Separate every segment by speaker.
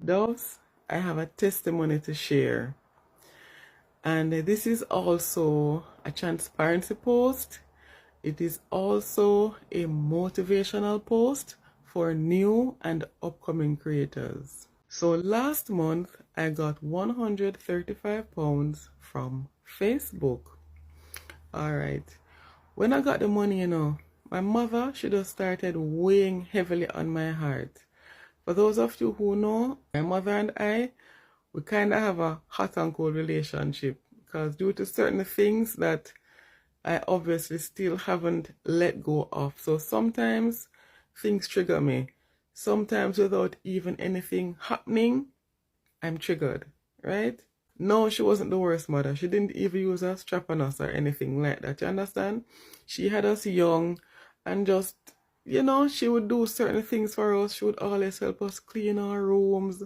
Speaker 1: Doves, I have a testimony to share. And this is also a transparency post. It is also a motivational post for new and upcoming creators. So last month, I got £135 from Facebook. All right. When I got the money, my mother, she just started weighing heavily on my heart. For those of you who know, my mother and I, we kind of have a hot and cold relationship because due to certain things that I obviously still haven't let go of. So sometimes things trigger me. Sometimes without even anything happening, I'm triggered, right? No, she wasn't the worst mother. She didn't even use a strap on us or anything like that. You understand? She had us young and just, she would do certain things for us. She would always help us clean our rooms,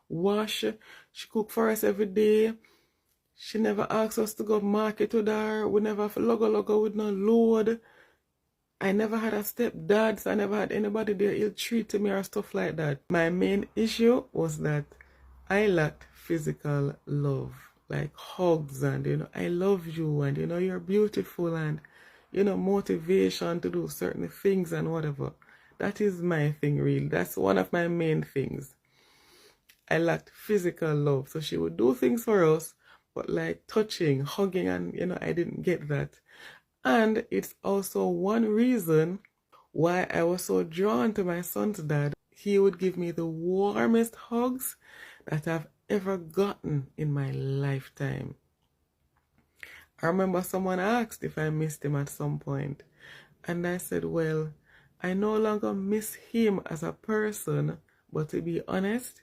Speaker 1: wash. She cooked for us every day. She never asked us to go market with her. We never logo with no load. I never had a stepdad, so I never had anybody there ill-treated me or stuff like that. My main issue was that I lacked physical love, like hugs and, I love you and, you're beautiful and, motivation to do certain things and whatever. That is my thing, really. That's one of my main things. I lacked physical love. So she would do things for us, but like touching, hugging, and, I didn't get that. And it's also one reason why I was so drawn to my son's dad. He would give me the warmest hugs that I've ever gotten in my lifetime. I remember someone asked if I missed him at some point, and I said, well, I no longer miss him as a person, but to be honest,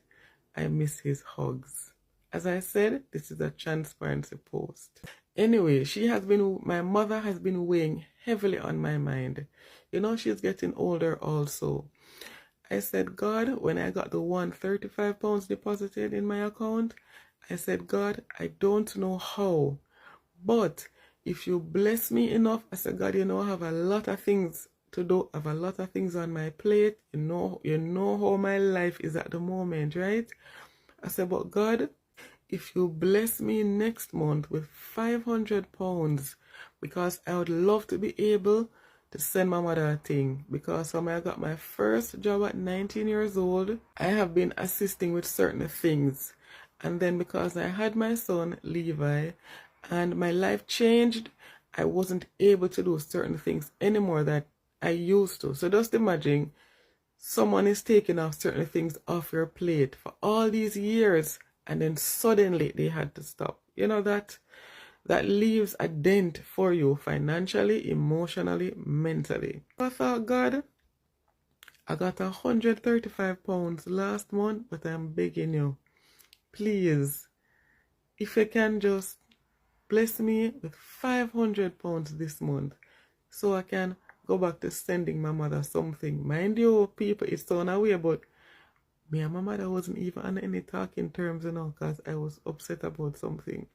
Speaker 1: I miss his hugs. As I said, this is a transparency post. Anyway, my mother has been weighing heavily on my mind. She's getting older also. I said, God, when I got the £135 deposited in my account, I said, God, I don't know how, but if you bless me enough, I said, God, I have a lot of things to do. I have a lot of things on my plate. You know how my life is at the moment, right? I said, but God, if you bless me next month with £500, because I would love to be able to send my mother a thing, because when I got my first job at 19 years old, I have been assisting with certain things. And then because I had my son, Levi, and my life changed, I wasn't able to do certain things anymore that I used to. So just imagine someone is taking off certain things off your plate for all these years, and then suddenly they had to stop. That leaves a dent for you financially, emotionally, mentally. I thought, God, I got £135 last month, but I'm begging you, please, if you can just bless me with £500 this month so I can go back to sending my mother something. Mind you, people, it's so away, but me and my mother wasn't even on any talking terms, because I was upset about something.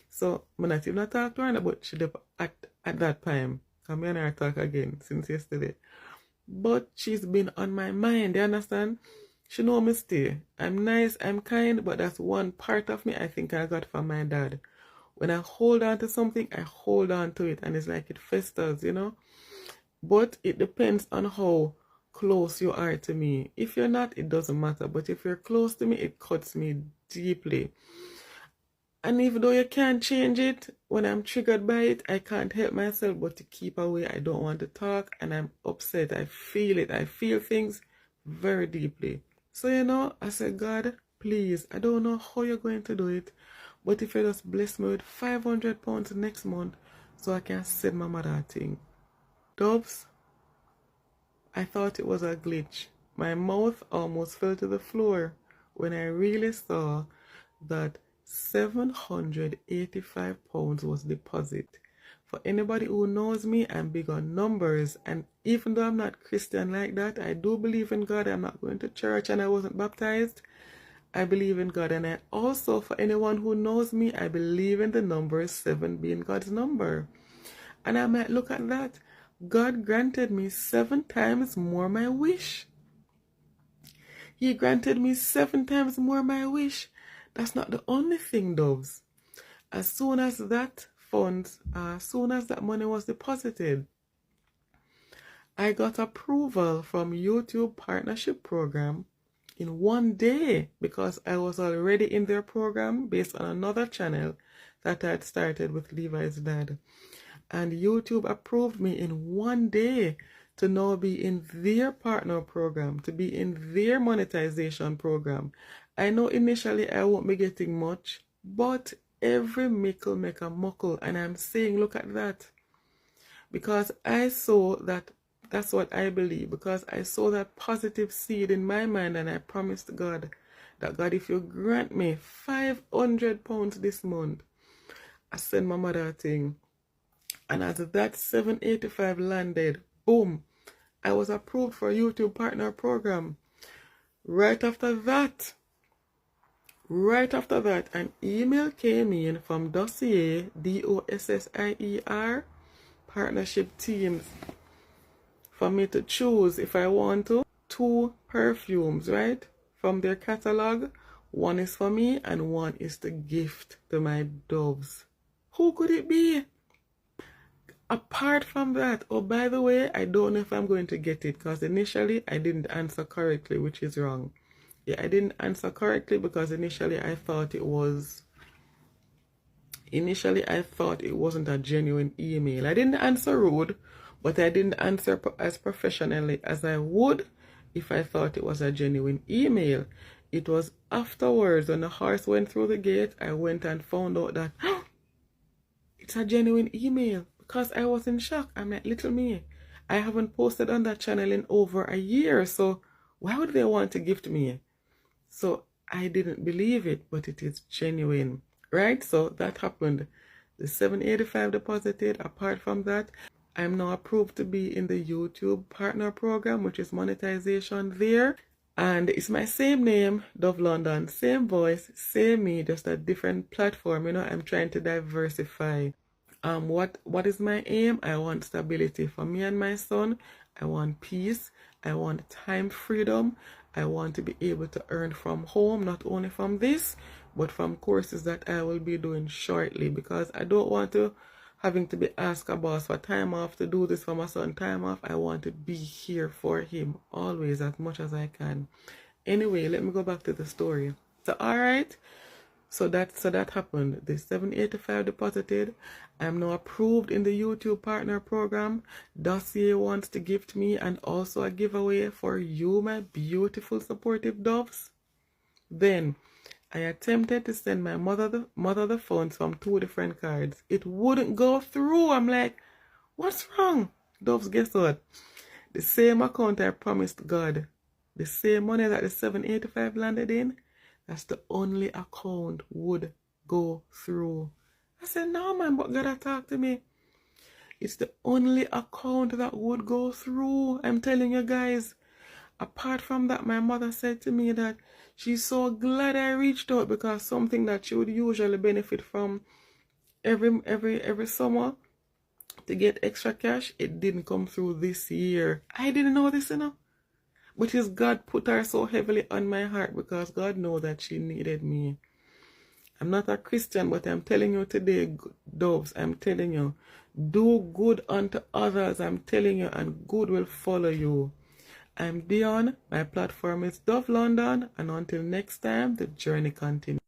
Speaker 1: So, I'm not even talk to her, but she did at that time. Me and her talk again since yesterday. But she's been on my mind, you understand? She know me stay. I'm nice, I'm kind, but that's one part of me I think I got from my dad. When I hold on to something, I hold on to it, and it's like it festers, But it depends on how close you are to me. If you're not, it doesn't matter. But if you're close to me, it cuts me deeply. And even though you can't change it, when I'm triggered by it, I can't help myself but to keep away. I don't want to talk, and I'm upset. I feel it. I feel things very deeply. So, I said, God, please, I don't know how you're going to do it, but if you just bless me with £500 next month so I can send my mother a thing. Doves, I thought it was a glitch. My mouth almost fell to the floor when I really saw that £785 was deposit. For anybody who knows me, I'm big on numbers, and even though I'm not Christian like that, I do believe in God. I'm not going to church and I wasn't baptized. I believe in God, and I also, for anyone who knows me, I believe in the number 7 being God's number. And I might look at that. God granted me 7 times more my wish. He granted me 7 times more my wish. That's not the only thing, doves. As soon as that money was deposited, I got approval from YouTube Partnership Program in 1 day because I was already in their program based on another channel that I had started with Levi's dad. And YouTube approved me in 1 day to now be in their partner program, to be in their monetization program. I know initially I won't be getting much, but every mickle make a muckle, and I'm saying look at that. Because I saw that, that's what I believe, because I saw that positive seed in my mind, and I promised God that, God, if you grant me £500 this month, I send my mother a thing. And as that 785 landed, boom, I was approved for YouTube Partner Program. Right after that, an email came in from Dossier, DOSSIER, partnership teams, for me to choose if I want to 2 perfumes, right, from their catalog. One is for me and one is to gift to my doves. Who could it be? Apart from that, oh, by the way, I don't know if I'm going to get it because initially I didn't answer correctly, which is wrong. Yeah, I didn't answer correctly because initially I thought it wasn't a genuine email. I didn't answer rude, but I didn't answer as professionally as I would if I thought it was a genuine email. It was afterwards, when the horse went through the gate, I went and found out that it's a genuine email. Because I was in shock. I'm like, little me, I haven't posted on that channel in over a year, so why would they want to gift me? So I didn't believe it, but it is genuine, right? So that happened. The 785 deposited. Apart from that, I'm now approved to be in the YouTube Partner Program, which is monetization there. And it's my same name, Dove London, same voice, same me, just a different platform. You know, I'm trying to diversify. What is my aim? I want stability for me and my son. I want peace. I want time freedom. I want to be able to earn from home, not only from this, but from courses that I will be doing shortly, because I don't want to having to be asked a boss for time off to do this for my son, time off. I want to be here for him always as much as I can. Anyway, let me go back to the story. So, all right. So that happened. The 785 deposited. I'm now approved in the YouTube Partner Program. Dossier wants to gift me and also a giveaway for you, my beautiful supportive doves. Then I attempted to send my mother the funds from 2 different cards. It wouldn't go through. I'm like, what's wrong? Doves, guess what? The same account I promised God, the same money that the 785 landed in, that's the only account would go through. I said, no, man, but God talk to me. It's the only account that would go through. I'm telling you guys. Apart from that, my mother said to me that she's so glad I reached out, because something that she would usually benefit from every summer to get extra cash, it didn't come through this year. I didn't know this, you know. But it's God put her so heavily on my heart, because God knows that she needed me. I'm not a Christian, but I'm telling you today, doves, I'm telling you, do good unto others, I'm telling you, and good will follow you. I'm Dion, my platform is Dove London, and until next time, the journey continues.